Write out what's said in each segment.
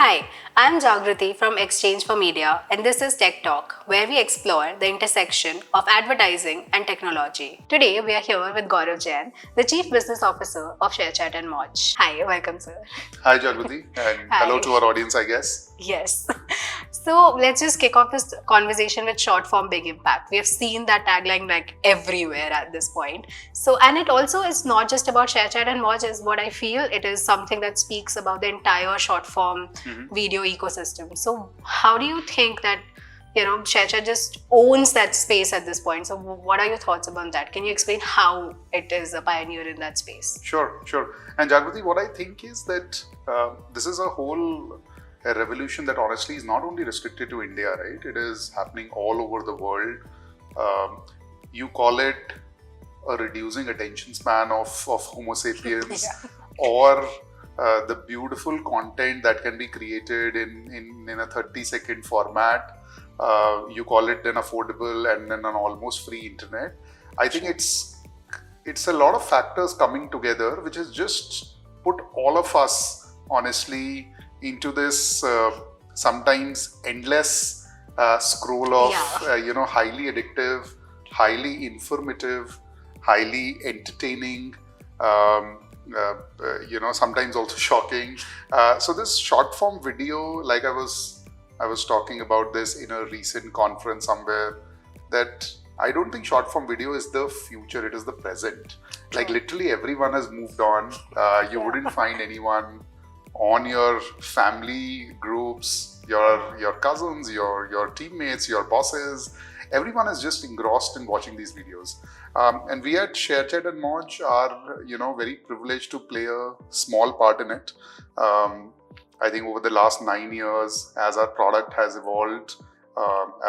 Hi, I'm Jagrati from Exchange for Media, and this is Tech Talk, where we explore the intersection of advertising and technology. Today, we are here with Gaurav Jain, the Chief Business Officer of ShareChat and Moj. Hi, welcome, sir. Hi, Jagrati, and Hi. hello to our audience, I guess. Yes. So let's just kick off this conversation with short form big impact. We have seen that tagline like everywhere at this point. So, and it also is not just about ShareChat and Moj, is what I feel. It is something that speaks about the entire short form video ecosystem. So, how do you think that ShareChat just owns that space at this point? So, what are your thoughts about that? Can you explain how it is a pioneer in that space? Sure. And Jagrati, what I think is that this is a revolution that honestly is not only restricted to India, right? It is happening all over the world. You call it a reducing attention span of Homo sapiens, or the beautiful content that can be created in a 30-second format. You call it an affordable and an almost free internet. I think it's a lot of factors coming together, which has just put all of us honestly into this sometimes endless scroll of highly addictive, highly informative, highly entertaining, sometimes also shocking. So this short form video, like I was talking about this in a recent conference somewhere, that I don't think short form video is the future, it is the present. Like literally everyone has moved on. You wouldn't find anyone on your family groups, your cousins, your teammates, your bosses. Everyone is just engrossed in watching these videos. And we at ShareChat and Moj are, very privileged to play a small part in it. I think over the last 9 years, as our product has evolved,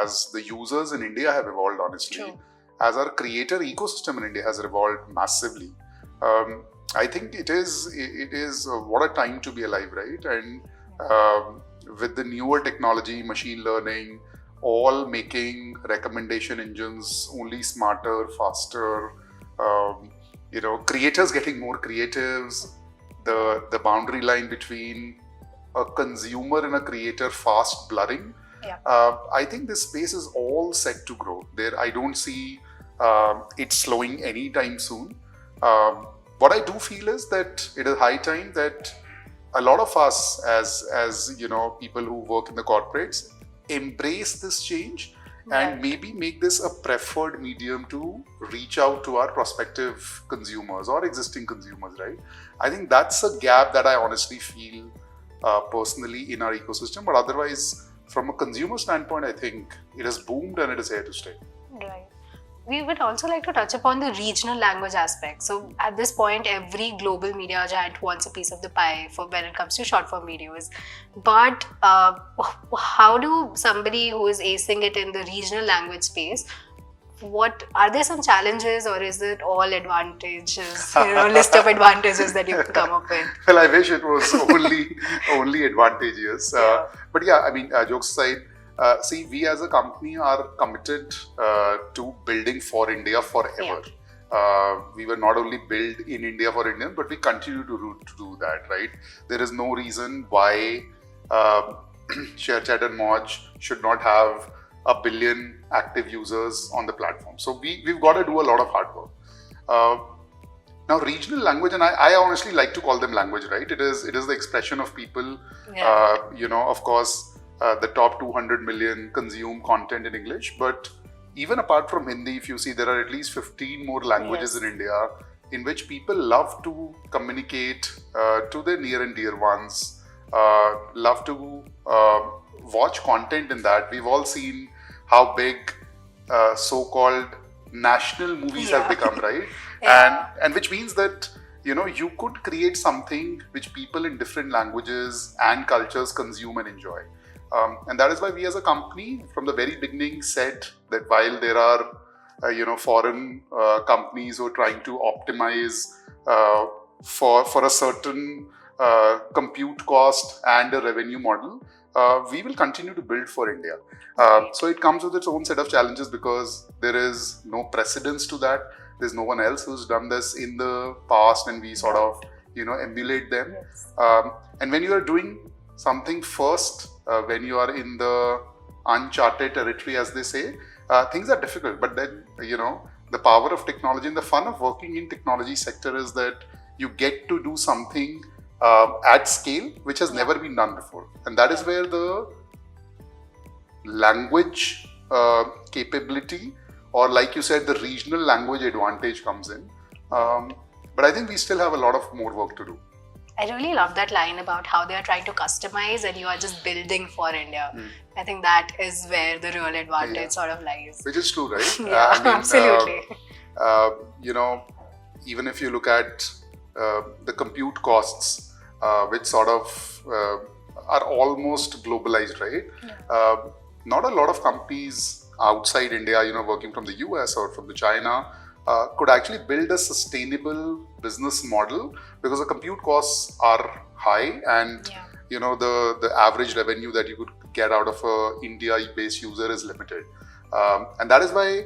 as the users in India have evolved, honestly, as our creator ecosystem in India has evolved massively. I think it is what a time to be alive, right? And with the newer technology, machine learning, all making recommendation engines only smarter, faster, creators getting more creatives, the boundary line between a consumer and a creator fast blurring. I think this space is all set to grow. I don't see it slowing anytime soon. What I do feel is that it is high time that a lot of us as people who work in the corporates embrace this change and maybe make this a preferred medium to reach out to our prospective consumers or existing consumers, right? I think that's a gap that I honestly feel personally in our ecosystem, but otherwise from a consumer standpoint, I think it has boomed and it is here to stay. Right. We would also like to touch upon the regional language aspect. So at this point, every global media giant wants a piece of the pie for when it comes to short form videos. But how do somebody who is acing it in the regional language space, are there some challenges, or is it all advantages, list of advantages that you come up with? Well, I wish it was only advantageous. But yeah, I mean, jokes aside, see, we as a company are committed to building for India forever. We were not only built in India for Indians, but we continue to do that, right? There is no reason why ShareChat and Moj should not have 1 billion active users on the platform. So we've got to do a lot of hard work. Now, regional language, and I honestly like to call them language, right? It is the expression of people. Of course, the top 200 million consume content in English, but even apart from Hindi, if you see, there are at least 15 more languages in India in which people love to communicate to their near and dear ones, love to watch content in that. We've all seen how big so-called national movies have become, right? And which means that you could create something which people in different languages and cultures consume and enjoy. And that is why we as a company from the very beginning said that while there are foreign companies who are trying to optimize for a certain compute cost and a revenue model, we will continue to build for India. So it comes with its own set of challenges because there is no precedence to that. There's no one else who's done this in the past, and we sort of emulate them. And when you are doing something first when you are in the uncharted territory, as they say, things are difficult. But then, the power of technology and the fun of working in technology sector is that you get to do something at scale which has never been done before, and that is where the language capability, or like you said, the regional language advantage comes in. But I think we still have a lot of more work to do. I really love that line about how they are trying to customize and you are just building for India. I think that is where the real advantage sort of lies. Which is true, right? Absolutely. Even if you look at the compute costs, which sort of are almost globalized, right? Not a lot of companies outside India, working from the US or from the China, could actually build a sustainable business model, because the compute costs are high, and the average revenue that you could get out of a India-based user is limited, and that is why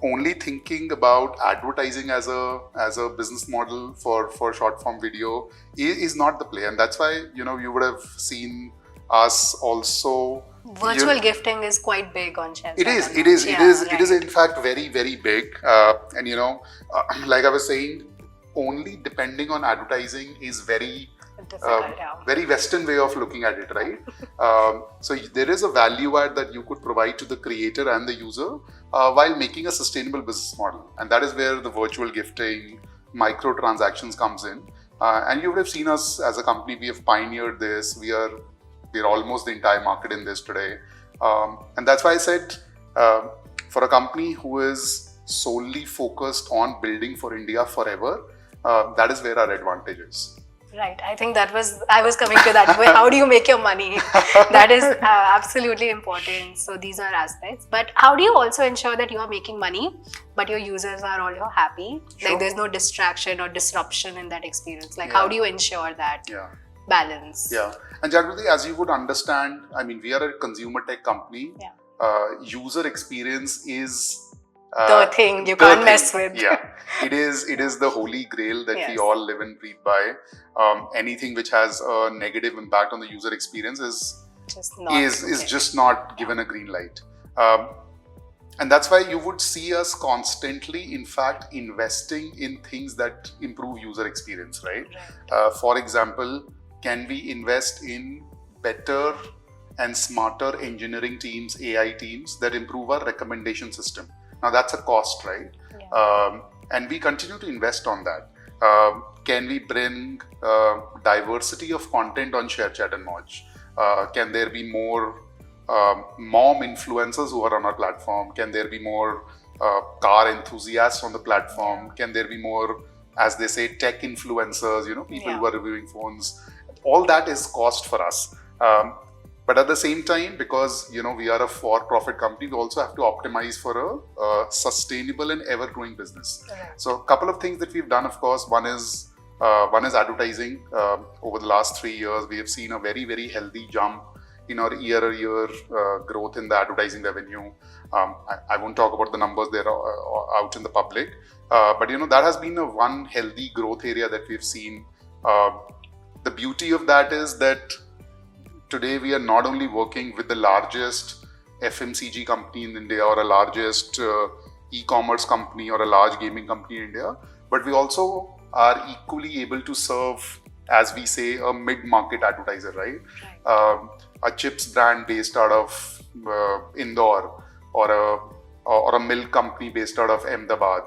only thinking about advertising as a business model for short form video is not the play, and that's why you would have seen us also. Virtual gifting is quite big on ShareChat. It is in fact very, very big. And like I was saying, only depending on advertising is very very Western way of looking at it, right? So there is a value add that you could provide to the creator and the user while making a sustainable business model, and that is where the virtual gifting, microtransactions comes in. And you would have seen us as a company. We have pioneered this. We're almost the entire market in this today. And that's why I said, for a company who is solely focused on building for India forever, that is where our advantage is. Right. I think I was coming to that. How do you make your money? That is absolutely important. So these are aspects. But how do you also ensure that you are making money, but your users are also happy? Sure. Like there's no distraction or disruption in that experience. Like how do you ensure that? Balance. Yeah. And Jagrati, as you would understand, we are a consumer tech company. User experience is the thing you can't mess with. It is the holy grail that we all live and breathe by. Anything which has a negative impact on the user experience is just not given a green light. And that's why you would see us constantly, in fact, investing in things that improve user experience, right? For example, can we invest in better and smarter engineering teams, AI teams that improve our recommendation system? Now that's a cost, right? And we continue to invest on that. Can we bring diversity of content on ShareChat and Moj? Can there be more mom influencers who are on our platform? Can there be more car enthusiasts on the platform? Can there be more, as they say, tech influencers, people who are reviewing phones? All that is cost for us. But at the same time, because we are a for-profit company, we also have to optimize for a sustainable and ever-growing business. So a couple of things that we've done, of course, one is advertising. Over the last 3 years, we have seen a very, very healthy jump in our year-on-year growth in the advertising revenue. I won't talk about the numbers there out in the public, but that has been one healthy growth area that we've seen. The beauty of that is that today we are not only working with the largest FMCG company in India or a largest e-commerce company or a large gaming company in India, but we also are equally able to serve, as we say, a mid-market advertiser, right? A chips brand based out of Indore, or a milk company based out of Ahmedabad.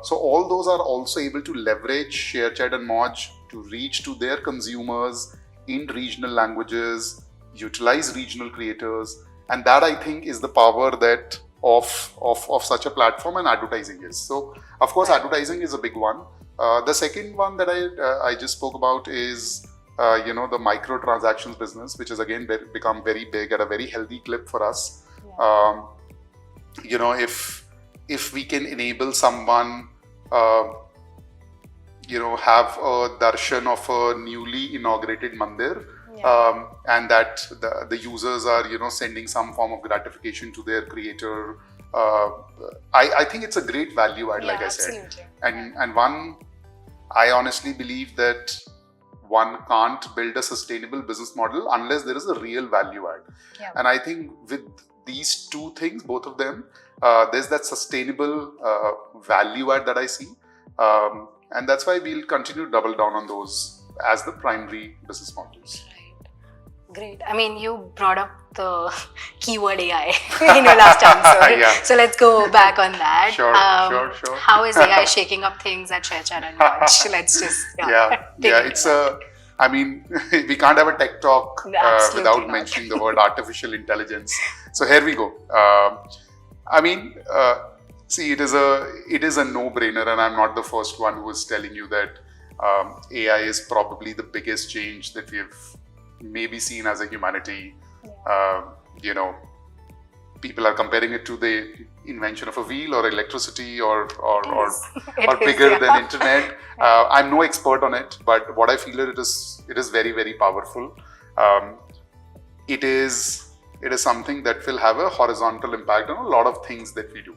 So all those are also able to leverage ShareChat and Moj to reach to their consumers in regional languages, utilize regional creators, and that I think is the power that of such a platform and advertising is. So of course advertising is a big one. The second one that I just spoke about is the microtransactions business, which has again become very big at a very healthy clip for us. If we can enable someone have a darshan of a newly inaugurated mandir, and that the users are sending some form of gratification to their creator, I think it's a great value add, like I said. And one, I honestly believe that one can't build a sustainable business model unless there is a real value add. Yeah. And I think with these two things, both of them, there's that sustainable value add that I see. And that's why we'll continue to double down on those as the primary business models. Great. I mean, you brought up the keyword AI in your last answer. Yeah. So let's go back on that. Sure. How is AI shaking up things at ShareChat and Watch? Let's just It's I mean, we can't have a tech talk without mentioning the word artificial intelligence. So here we go. I mean, see, it is a no-brainer, and I'm not the first one who is telling you that AI is probably the biggest change that we've maybe seen as a humanity. People are comparing it to the invention of a wheel or electricity or bigger than internet. I'm no expert on it, but what I feel it is very, very powerful. It is something that will have a horizontal impact on a lot of things that we do.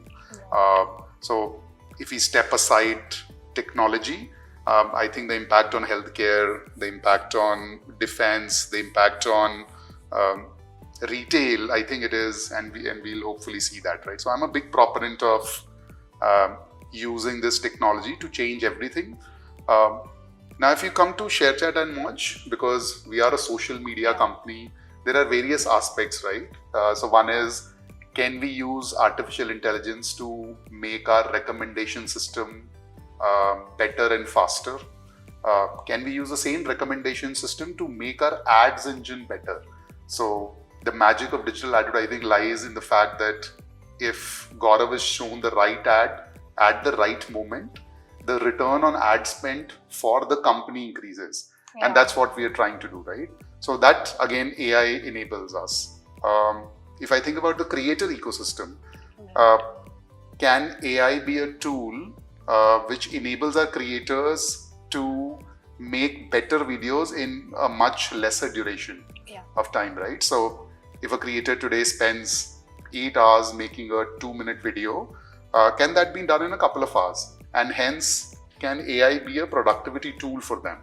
So if we step aside technology, I think the impact on healthcare, the impact on defense, the impact on retail, I think it is, and we'll hopefully see that, right? So I'm a big proponent of using this technology to change everything. Now, if you come to ShareChat and Moj, because we are a social media company, there are various aspects, right? So one is, can we use artificial intelligence to make our recommendation system better and faster? Can we use the same recommendation system to make our ads engine better? So the magic of digital advertising lies in the fact that if Gaurav is shown the right ad at the right moment, the return on ad spent for the company increases. And that's what we are trying to do, right? So that, again, AI enables us. If I think about the creator ecosystem, can AI be a tool which enables our creators to make better videos in a much lesser duration of time, right? So if a creator today spends 8 hours making a 2-minute video, can that be done in a couple of hours? And hence, can AI be a productivity tool for them?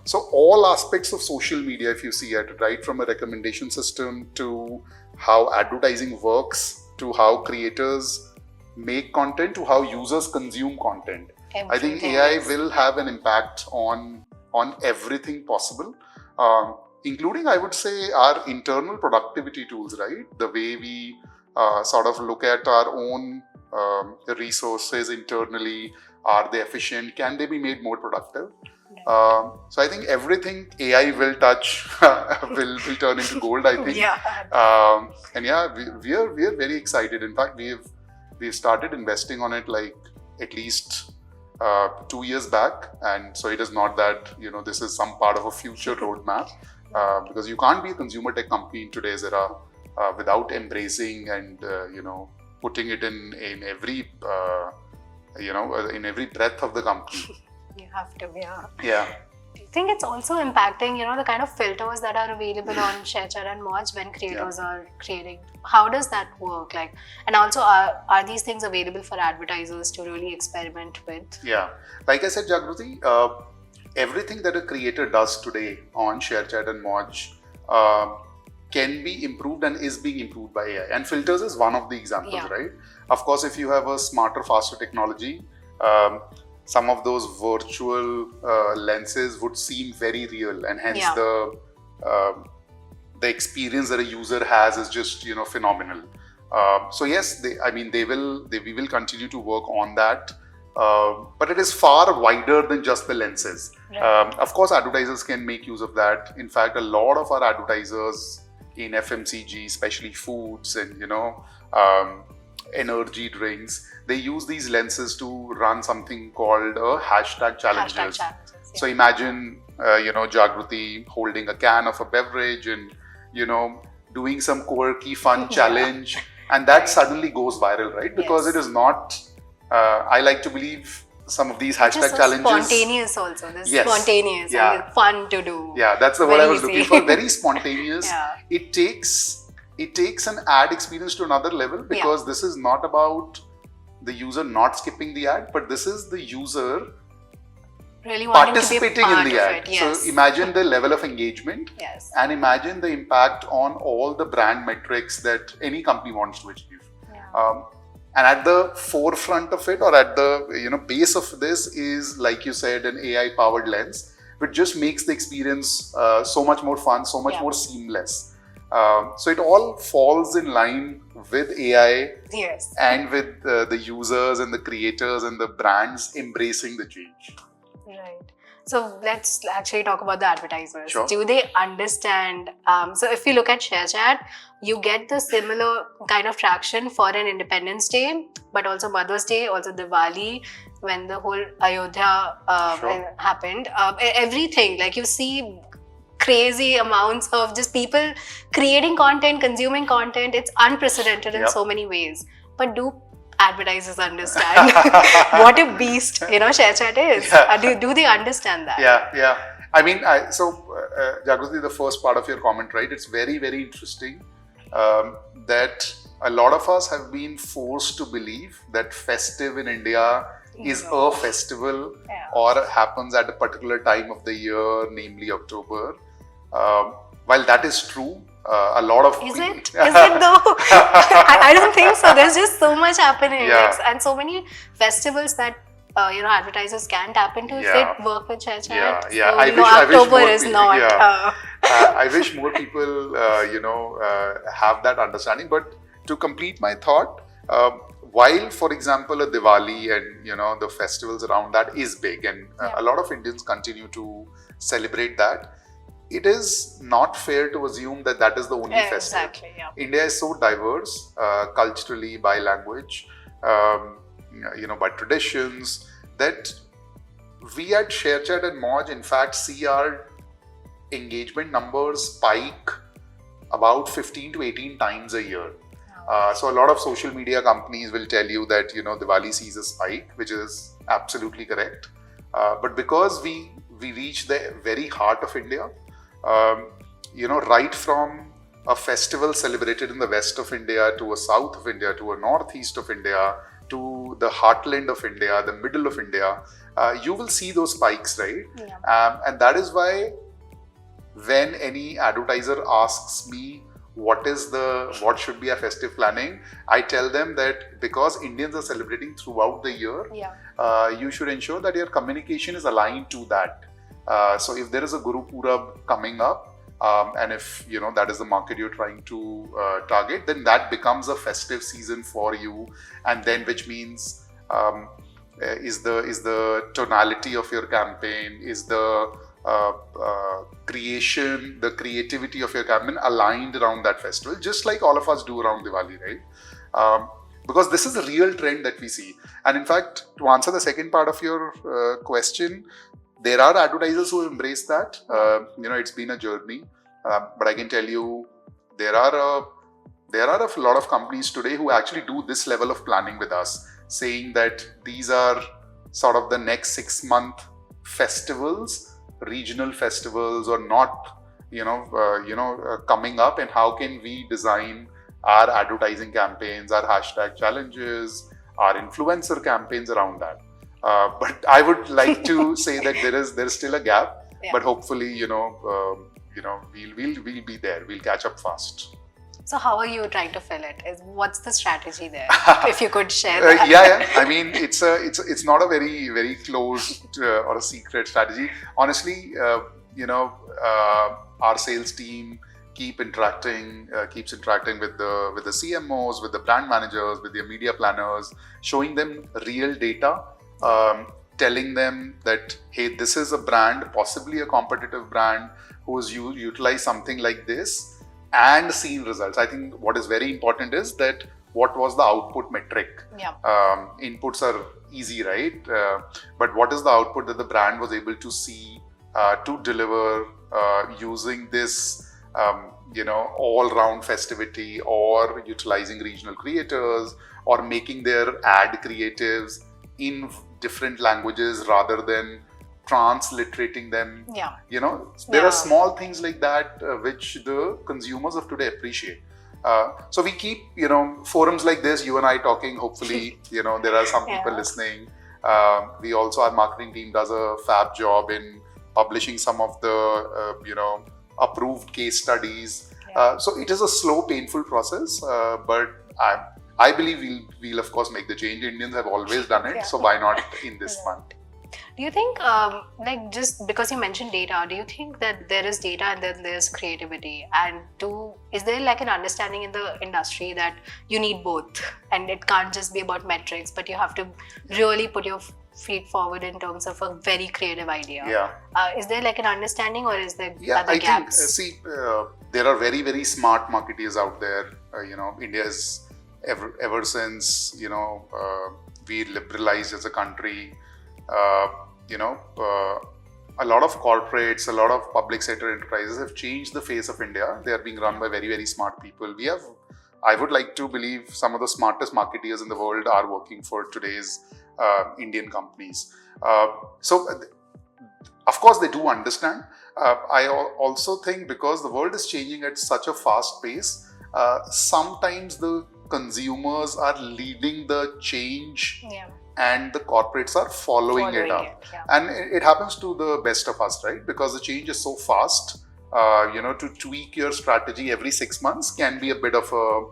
So all aspects of social media, if you see it, right, from a recommendation system to how advertising works, to how creators make content, to how users consume content. I think AI will have an impact on everything possible, including, I would say, our internal productivity tools, right? The way we sort of look at our own resources internally. Are they efficient? Can they be made more productive? So I think everything AI will touch will turn into gold, I think. We are very excited. In fact, we've started investing on it like at least 2 years back, and so it is not that this is some part of a future roadmap, because you can't be a consumer tech company in today's era without embracing and putting it in every in every breadth of the company. You have to, yeah. Do you think it's also impacting, the kind of filters that are available on ShareChat and Moj when creators are creating? How does that work? And also, are these things available for advertisers to really experiment with? Yeah, like I said, Jagruti, everything that a creator does today on ShareChat and Moj can be improved and is being improved by AI. And filters is one of the examples, right? Of course, if you have a smarter, faster technology, some of those virtual lenses would seem very real, and hence the experience that a user has is just phenomenal. So yes, we will continue to work on that, but it is far wider than just the lenses. Right. Of course, advertisers can make use of that. In fact, a lot of our advertisers in FMCG, especially foods and energy drinks, they use these lenses to run something called hashtag challenges. So imagine Jagruti holding a can of a beverage and doing some quirky fun challenge, and that suddenly goes viral, right? Because it is not I like to believe some of these hashtag challenges spontaneous also. This is spontaneous and fun to do. Yeah, that's the word I was looking for. Very spontaneous. It takes an ad experience to another level, because this is not about the user not skipping the ad, but this is the user really wanting to be a participating part in the of ad. it. Yes. So imagine the level of engagement, Yes. and imagine the impact on all the brand metrics that any company wants to achieve. Yeah. And at the forefront of it, or at the base of this, is, like you said, an AI-powered lens, which just makes the experience so much more fun, so much more seamless. So it all falls in line with AI, Yes. and with the users and the creators and the brands embracing the change. Right. So let's actually talk about the advertisers. Sure. Do they understand? So if you look at ShareChat, you get the similar kind of traction for an Independence Day, but also Mother's Day, also Diwali, when the whole Ayodhya happened. Everything, like you see crazy amounts of just people creating content, consuming content. It's unprecedented in so many ways. But do advertisers understand what a beast ShareChat is? Do they understand that? Yeah. I mean, Jagrati, the first part of your comment, right? It's very, very interesting that a lot of us have been forced to believe that festive in India is a festival or happens at a particular time of the year, namely October. While that is true, a lot of Is it though? I don't think so. There's just so much happening, and so many festivals that advertisers can tap into if they work with ShareChat. Yeah. So, October is not. I wish more people have that understanding. But to complete my thought, while, for example, a Diwali and the festivals around that is big, and a lot of Indians continue to celebrate that, it is not fair to assume that that is the only festival. Exactly. Yeah. India is so diverse, culturally, by language, by traditions, that we at ShareChat and Moj, in fact, see our engagement numbers spike about 15 to 18 times a year. So a lot of social media companies will tell you that Diwali sees a spike, which is absolutely correct. But because we reach the very heart of India, right from a festival celebrated in the west of India to a south of India to a northeast of India to the heartland of India, the middle of India, you will see those spikes, right? And that is why when any advertiser asks me what should be a festive planning, I tell them that because Indians are celebrating throughout the year, you should ensure that your communication is aligned to that. So if there is a Guru Purab coming up, and if that is the market you're trying to target, then that becomes a festive season for you, and then which means is the tonality of your campaign, is the creativity of your campaign aligned around that festival, just like all of us do around Diwali, right? Because this is a real trend that we see. And in fact, to answer the second part of your question, there are advertisers who embrace that. It's been a journey, but I can tell you there are a lot of companies today who actually do this level of planning with us, saying that these are sort of the next 6-month festivals, regional festivals, or not, coming up, and how can we design our advertising campaigns, our hashtag challenges, our influencer campaigns around that. But I would like to say that there is still a gap, but hopefully, we'll be there. We'll catch up fast. So how are you trying to fill it? What's the strategy there? If you could share that. Yeah. I mean, it's not a very, very closed or a secret strategy. Honestly, our sales team keeps interacting with the CMOs, with the brand managers, with their media planners, showing them real data. Telling them that, hey, this is a brand, possibly a competitive brand, who has utilized something like this and seen results. I think what is very important is that what was the output metric? Inputs are easy, right? But what is the output that the brand was able to see to deliver using this, all-round festivity, or utilizing regional creators, or making their ad creatives in different languages rather than transliterating them. There are small things like that which the consumers of today appreciate. So we keep, forums like this, you and I talking, hopefully, there are some people listening. We also, our marketing team does a fab job in publishing some of the, approved case studies. So it is a slow, painful process, but I believe we'll of course make the change. Indians have always done it, so why not in this month? Do you think, just because you mentioned data, do you think that there is data and then there's creativity? And is there like an understanding in the industry that you need both, and it can't just be about metrics, but you have to really put your feet forward in terms of a very creative idea? Yeah. Is there like an understanding, or is there other gaps? There are very, very smart marketeers out there. India has ever since, we liberalized as a country. A lot of corporates, a lot of public sector enterprises have changed the face of India. They are being run by very, very smart people. I would like to believe some of the smartest marketeers in the world are working for today's Indian companies. So, of course, they do understand. I also think because the world is changing at such a fast pace, sometimes the consumers are leading the change. Yeah. And the corporates are following it up. Yeah. And it happens to the best of us, right? Because the change is so fast, to tweak your strategy every 6 months can be a bit of a...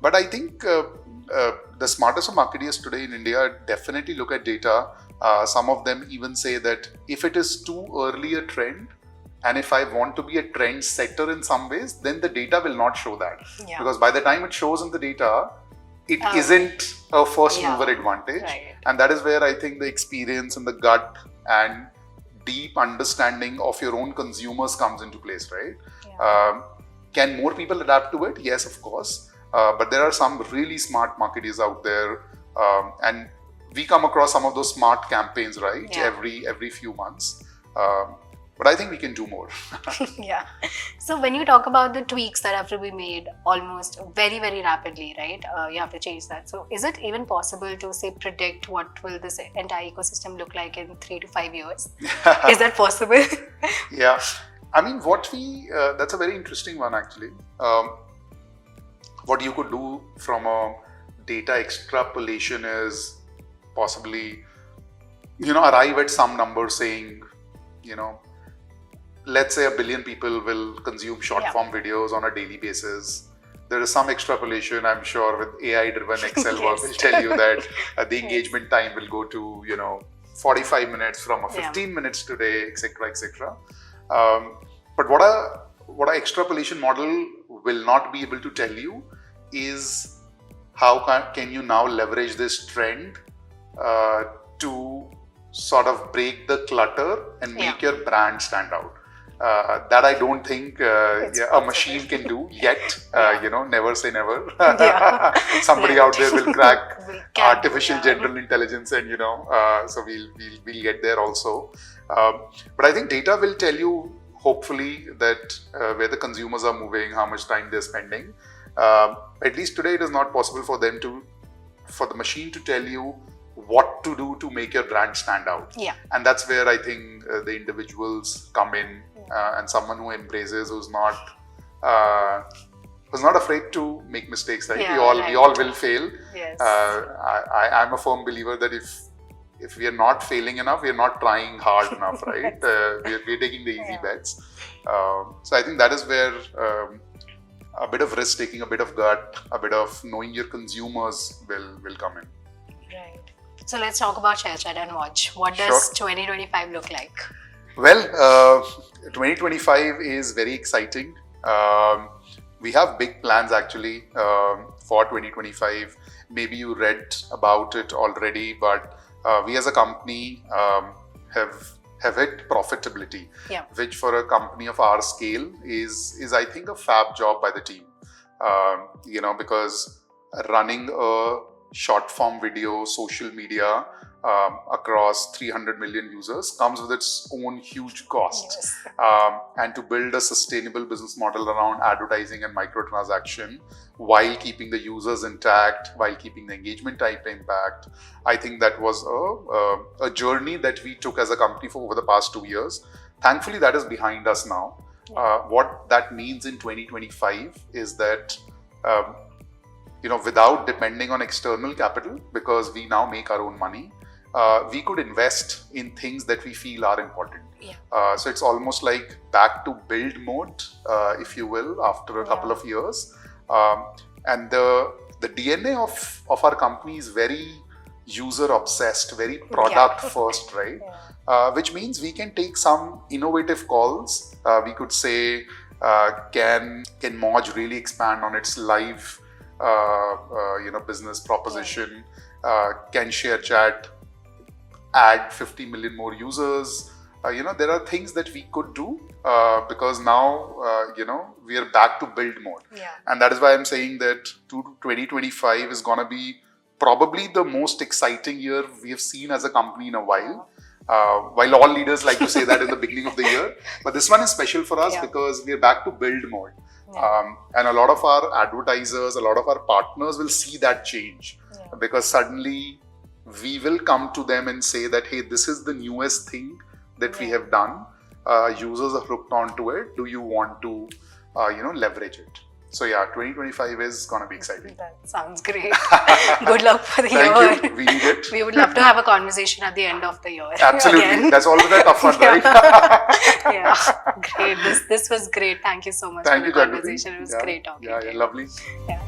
but I think the smartest of marketeers today in India definitely look at data. Some of them even say that if it is too early a trend, and if I want to be a trend setter in some ways, then the data will not show that. Yeah. Because by the time it shows in the data, it isn't a first mover advantage. Right. And that is where I think the experience and the gut and deep understanding of your own consumers comes into place, right? Yeah. Can more people adapt to it? Yes, of course. But there are some really smart marketers out there. And we come across some of those smart campaigns, right? Yeah. Every few months. But I think we can do more. Yeah. So when you talk about the tweaks that have to be made almost very, very rapidly, right? You have to change that. So is it even possible to say predict what will this entire ecosystem look like in 3 to 5 years? Is that possible? Yeah. I mean, that's a very interesting one actually. What you could do from a data extrapolation is possibly, arrive at some number saying, let's say 1 billion people will consume short form videos on a daily basis. There is some extrapolation, I'm sure, with AI-driven Excel work will tell you that the engagement time will go to, 45 minutes from a 15 minutes today, etc., etc. But what a extrapolation model will not be able to tell you is how can you now leverage this trend to sort of break the clutter and make your brand stand out. That I don't think a machine can do yet. Never say never. Somebody out there will crack artificial general intelligence, and so we'll get there also. But I think data will tell you, hopefully, that where the consumers are moving, how much time they're spending. At least today, it is not possible for the machine to tell you what to do to make your brand stand out. Yeah. And that's where I think the individuals come in, and someone who embraces, who's not afraid to make mistakes, right? We all will fail. Yes. I'm a firm believer that if we are not failing enough, we are not trying hard enough, right? We're taking the easy bets. So I think that is where a bit of risk taking, a bit of gut, a bit of knowing your consumers will come in. Right. So let's talk about ShareChat and Watch. What does 2025 look like? Well, 2025 is very exciting. We have big plans actually for 2025. Maybe you read about it already, but we as a company have hit profitability, which for a company of our scale is I think a fab job by the team. Because running a short form video, social media across 300 million users comes with its own huge cost. Yes. And to build a sustainable business model around advertising and microtransaction while keeping the users intact, while keeping the engagement type impact, I think that was a journey that we took as a company for over the past 2 years. Thankfully, that is behind us now. What that means in 2025 is that without depending on external capital, because we now make our own money, we could invest in things that we feel are important. Yeah. So it's almost like back to build mode, if you will, after a couple of years. And the DNA of our company is very user obsessed, very product first, right? Which means we can take some innovative calls. We could say, can Moj really expand on its live business proposition? Can ShareChat add 50 million more users? There are things that we could do because now, we are back to build mode. Yeah. And that is why I'm saying that 2025 is going to be probably the most exciting year we have seen as a company in a while. While all leaders like to say that in the beginning of the year. But this one is special for us because we are back to build mode. And a lot of our advertisers, a lot of our partners will see that change because suddenly we will come to them and say that, hey, this is the newest thing that we have done. Users are hooked onto it. Do you want to, leverage it? So yeah, 2025 is going to be exciting. That sounds great. Good luck for the year. Thank you. We need it. We would love to have a conversation at the end of the year. Absolutely. Again. That's always a tough one, right? Yeah, great. This was great. Thank you so much Thank for you, the conversation. It was great talking to you. Lovely. Yeah.